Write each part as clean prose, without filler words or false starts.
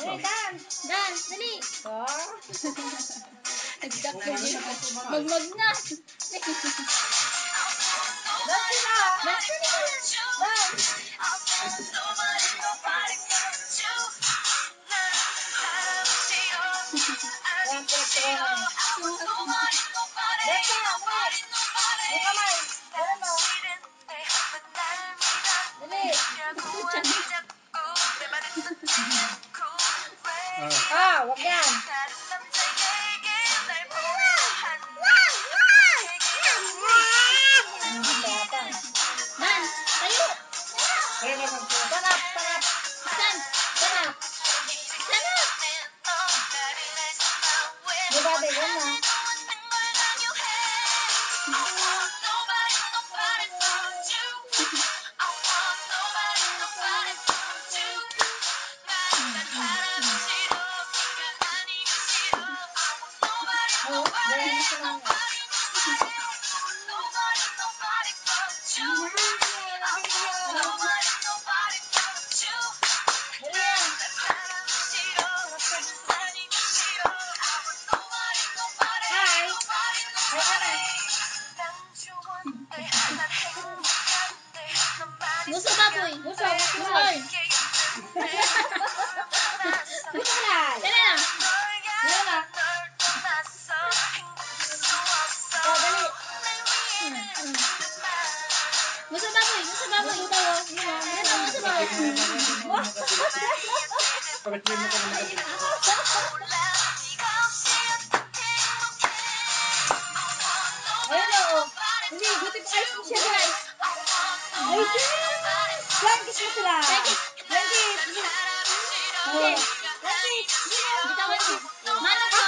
Dali, dance. Dance, dali. Nagdakdag yun. Magmag na. Dance na. Dance na nila. Dance. Wag yan. Dance, tayo. Tanap. Stand. Tanap. Stand up. Di ba, di ba na? Muso baboy. Muso. Musoy. Musoy. Dali na. Yan na. Dali. Muso baboy. Muso baboy. Muso baboy. Ayun o. Hindi, buti pa kayo siya guys. Ay, Blankies mo sila. Blankies. Okay. Blankies. Bitawan mo. Manok ko.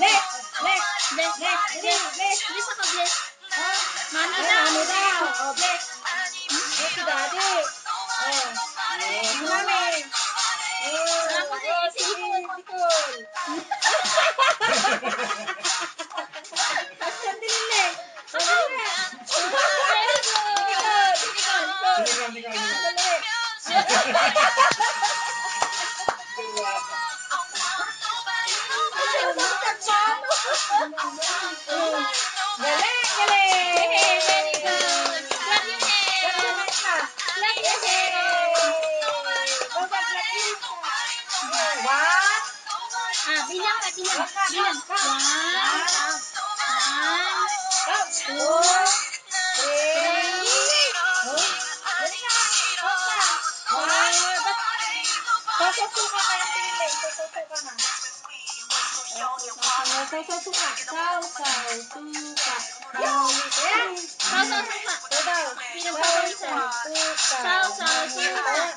Bless. Bless. Bless ako, bless. Mami Ay, daw. mami daw. Oh, bless. Bless si daddy. Oh. Mami. Ako si Sikol. Sandali lang. Sandali lang. Very good. Galing. Very good. Clap your hands. Clap your hands. Bilang ka, bilang. Bilang. One.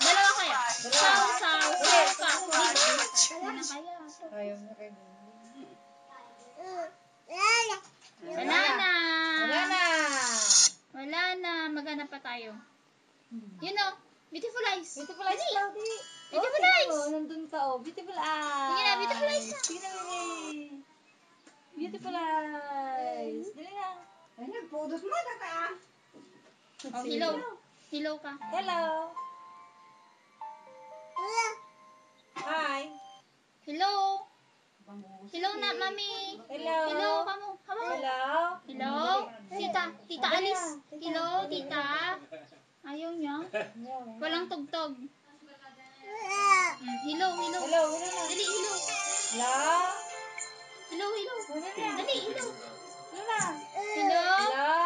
Dalawa kaya. Ayaw mo kayo. Wala na. Maghanap pa tayo. You know, beautiful eyes. Beautiful eyes daw, di. Beautiful eyes. Nandun ka, oh. Beautiful eyes. Sige na, beautiful eyes na. Sige na, Mimi. Beautiful eyes. Dali na. Ay, nagpudot mo na ka. Oh, hello. Hello ka. Hello. Hi. Hello. Hello na, mami. Hello. Hello, kamo. Hello. Hello. Tita Alice. Hello, tita. Ayaw niya. Walang tugtog. Hello. Hello. Dali, hello. Hello. Hello. Dali, hello. Hello. Hello. Hello.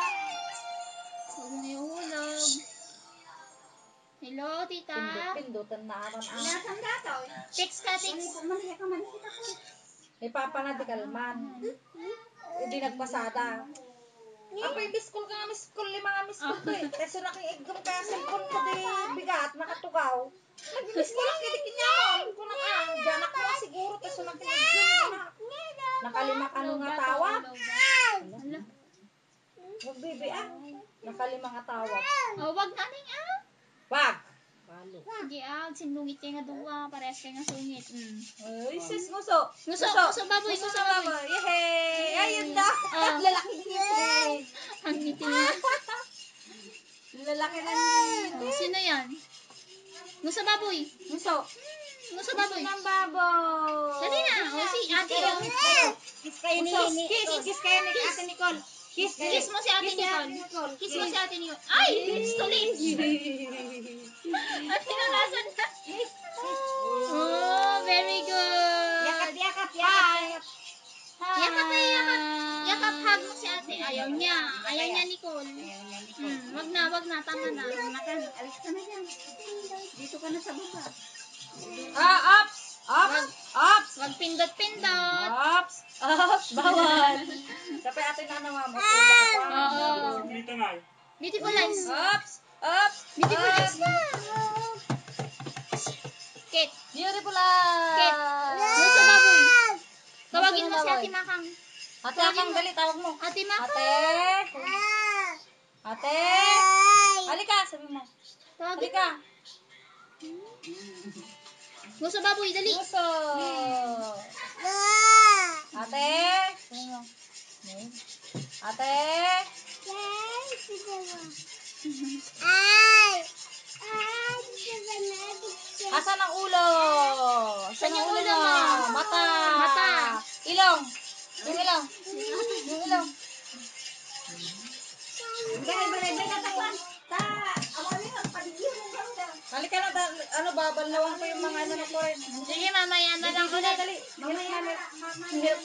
Huwag mo ihulog. Hello, tita. Pindutan na aman ang. Nasaan daw? Text ka, text. May papa na di kalman. Hindi nagpasada. Ako yung miskul ka nga miskul, 5 nga miskul to eh. Kasi nakiigam ka cellphone ko di bigat, nakatugaw. Nag-miskul ang kinikinyaman. Kung dyan ako na siguro, kasi nakiigam ka na. Nakalima ka nung nga tawag. Hala. Wag bibi ah. Nakalima nga tawag. Oh, wag naning Wag. Palo. Sige sinlungit kayo nga duwa. Parehas kayo nga sungit. Uy, sis, nguso. Nguso baboy. Yehey! Ayun na. Oh. Lalaki ngiti. Ang ngiti niya. Lalaki ng Oh, sino yan? Musa baboy. Muso. Musa baboy. Ng baboy. Dali na. O, si ate oh. Kiss kayo ni Kiss kayo ni Ate Nicole. Kiss Kiss mo si ate Nicole. Kiss mo si ate Nicole. Ay, lips to lips. At pinalasan na. Oh, very good. Yakap. Yakap na yakap. Yakap, hug mo si ate. Ayaw niya. Ayaw niya, Nicole. Wag na. Tama na. Alis ka na dyan. Dito ka na sa baba. Ups. Wag pindot-pindot. Ups. Bawal. Kapag ate na naman mo. Oo. Beautiful eyes. Ups. Beautiful eyes. Kate. Beautiful Kate. eyes. Musa baboy. Tawagin mo si Ate Makang. Ate Akang, dali, tawag mo. Ate Makang. Ate. Halika, sabi mo. Tawagin mo. Halika. Musa baboy, dali. Puso. Ate. Sabi mo. Ate. Asan ang ulo? Saan yung ulo mo? mo? Mata. Ilong. Yung ilong. Halika na, babalawang ko yung mga ano ko rin. Sige, mamaya na lang ulit. Dali. Mamaya na. Milk.